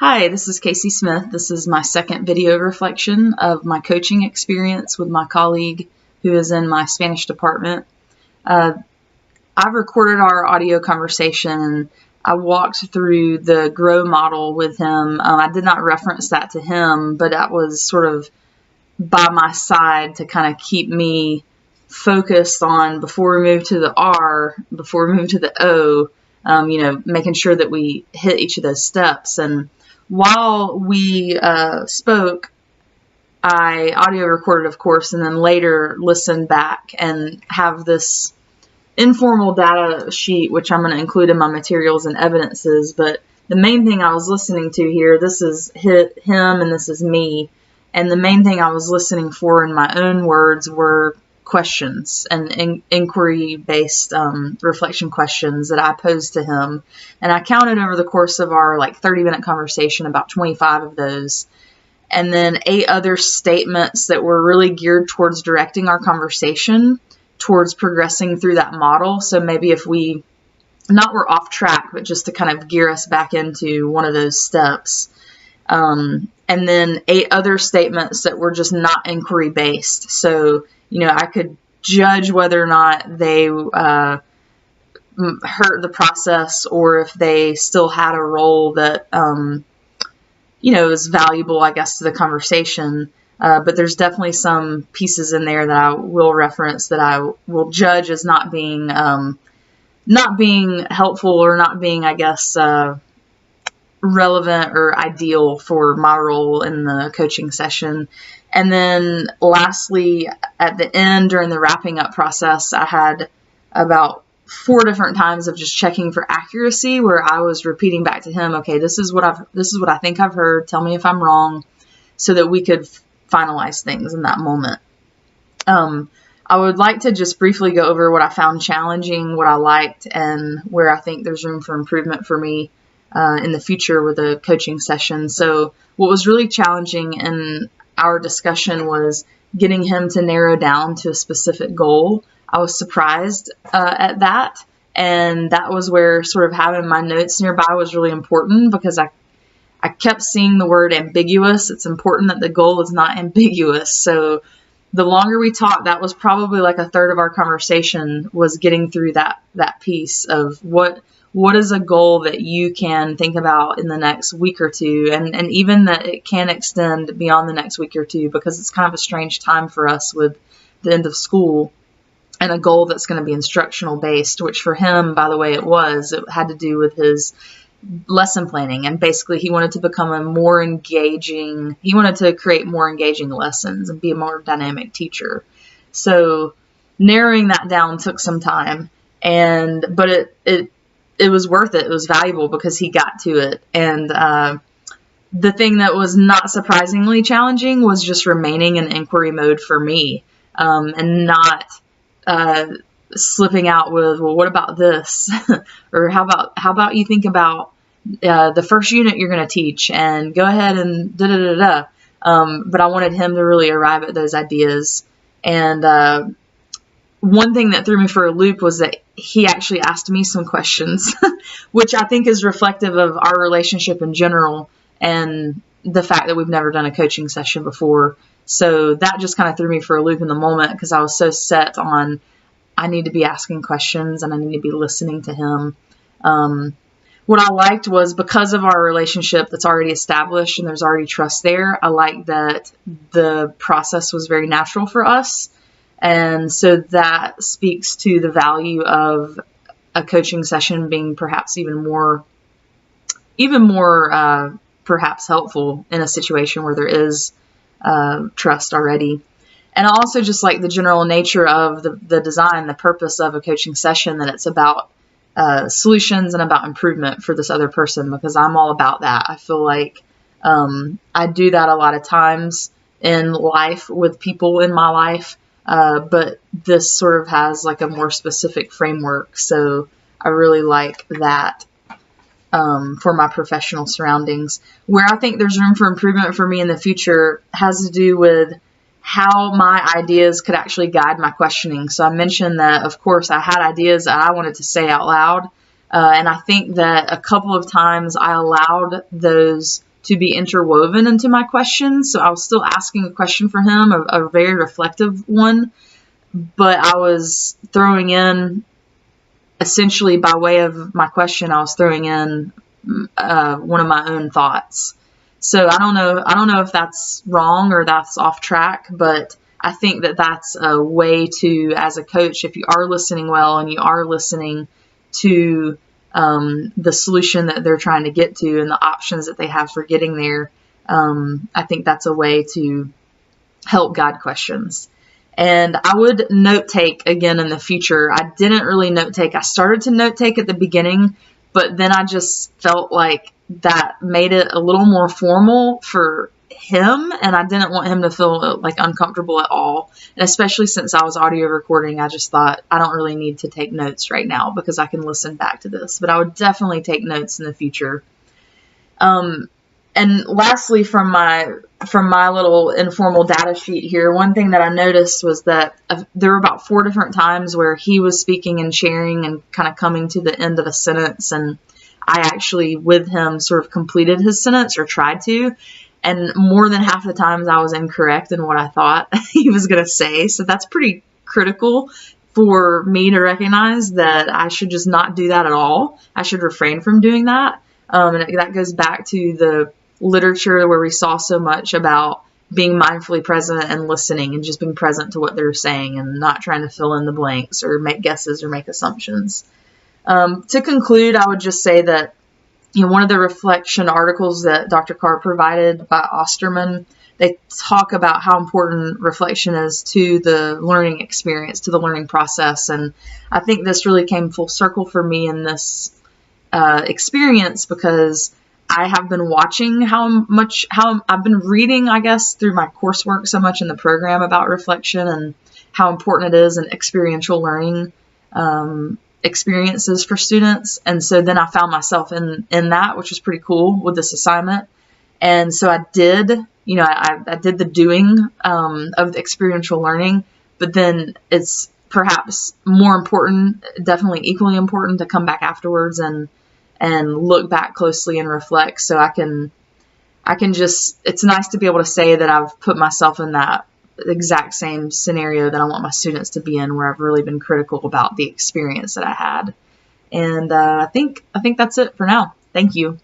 Hi, this is Casey Smith. This is my second video reflection of my coaching experience with my colleague who is in my Spanish department. I've recorded our audio conversation. I walked through the GROW model with him. I did not reference that to him, but that was sort of by my side to kind of keep me focused on, before we move to the R, before we move to the O, making sure that we hit each of those steps. And while we spoke, I audio recorded, of course, and then later listened back and have this informal data sheet, which I'm going to include in my materials and evidences. But the main thing I was listening to here, this is him and this is me. And the main thing I was listening for in my own words were questions and inquiry-based reflection questions that I posed to him. And I counted over the course of our 30-minute conversation about 25 of those. And then 8 other statements that were really geared towards directing our conversation towards progressing through that model. So maybe if we're off track, but just to kind of gear us back into one of those steps. And then 8 other statements that were just not inquiry based. So, I could judge whether or not they hurt the process, or if they still had a role that, is valuable, I guess, to the conversation. But there's definitely some pieces in there that I will reference that I will judge as not being helpful, or not being, I guess, relevant or ideal for my role in the coaching session. And then lastly, at the end, during the wrapping up process, I had about 4 different times of just checking for accuracy, where I was repeating back to him, okay, this is what I think I've heard. Tell me if I'm wrong, so that we could finalize things in that moment. I would like to just briefly go over what I found challenging, what I liked, and where I think there's room for improvement for me in the future with a coaching session. So what was really challenging in our discussion was getting him to narrow down to a specific goal. I was surprised at that, and that was where sort of having my notes nearby was really important, because I kept seeing the word ambiguous. It's important that the goal is not ambiguous. So the longer we talked, that was probably like a third of our conversation, was getting through that piece of what is a goal that you can think about in the next week or two, and even that it can extend beyond the next week or two, because it's kind of a strange time for us with the end of school, and a goal that's going to be instructional based, which for him, by the way, it had to do with his lesson planning. And basically he wanted to become he wanted to create more engaging lessons and be a more dynamic teacher. So narrowing that down took some time, but it was worth it. It was valuable because he got to it. And the thing that was not surprisingly challenging was just remaining in inquiry mode for me, and not slipping out with, well, what about this? Or how about you think about the first unit you're going to teach, and go ahead and da-da-da-da. But I wanted him to really arrive at those ideas. And one thing that threw me for a loop was that he actually asked me some questions, which I think is reflective of our relationship in general, and the fact that we've never done a coaching session before. So that just kind of threw me for a loop in the moment, because I was so set on, I need to be asking questions and I need to be listening to him. What I liked was, because of our relationship that's already established and there's already trust there, I liked that the process was very natural for us. And so that speaks to the value of a coaching session being perhaps even more perhaps helpful in a situation where there is trust already. And I also just like the general nature of the design, the purpose of a coaching session, that it's about solutions and about improvement for this other person, because I'm all about that. I feel like I do that a lot of times in life with people in my life. But this sort of has like a more specific framework. So I really like that for my professional surroundings. Where I think there's room for improvement for me in the future has to do with how my ideas could actually guide my questioning. So I mentioned that, of course, I had ideas that I wanted to say out loud. And I think that a couple of times I allowed those to be interwoven into my questions. So I was still asking a question for him, a very reflective one, but I was throwing in, essentially by way of my question, I was throwing in one of my own thoughts. So I don't know if that's wrong or that's off track, but I think that that's a way to, as a coach, if you are listening well and you are listening to the solution that they're trying to get to and the options that they have for getting there, I think that's a way to help guide questions. And I would note take again in the future. I didn't really note take. I started to note take at the beginning, but then I just felt like that made it a little more formal for him, and I didn't want him to feel like uncomfortable at all. And especially since I was audio recording, I just thought I don't really need to take notes right now because I can listen back to this, but I would definitely take notes in the future. And lastly, from my little informal data sheet here, one thing that I noticed was that there were about 4 different times where he was speaking and sharing and kind of coming to the end of a sentence, and I actually, with him, sort of completed his sentence or tried to. And more than half the times I was incorrect in what I thought he was going to say. So that's pretty critical for me to recognize that I should just not do that at all. I should refrain from doing that. And that goes back to the literature where we saw so much about being mindfully present and listening and just being present to what they're saying and not trying to fill in the blanks or make guesses or make assumptions. To conclude, I would just say that one of the reflection articles that Dr. Carr provided by Osterman, they talk about how important reflection is to the learning experience, to the learning process. And I think this really came full circle for me in this experience because I have been watching how I've been reading, I guess, through my coursework so much in the program about reflection and how important it is in experiential learning experiences for students. And so then I found myself in that, which was pretty cool with this assignment. And so I did, I did the doing of the experiential learning, but then it's perhaps more important, definitely equally important, to come back afterwards and look back closely and reflect. So I can just, it's nice to be able to say that I've put myself in that exact same scenario that I want my students to be in, where I've really been critical about the experience that I had. And I think that's it for now. Thank you.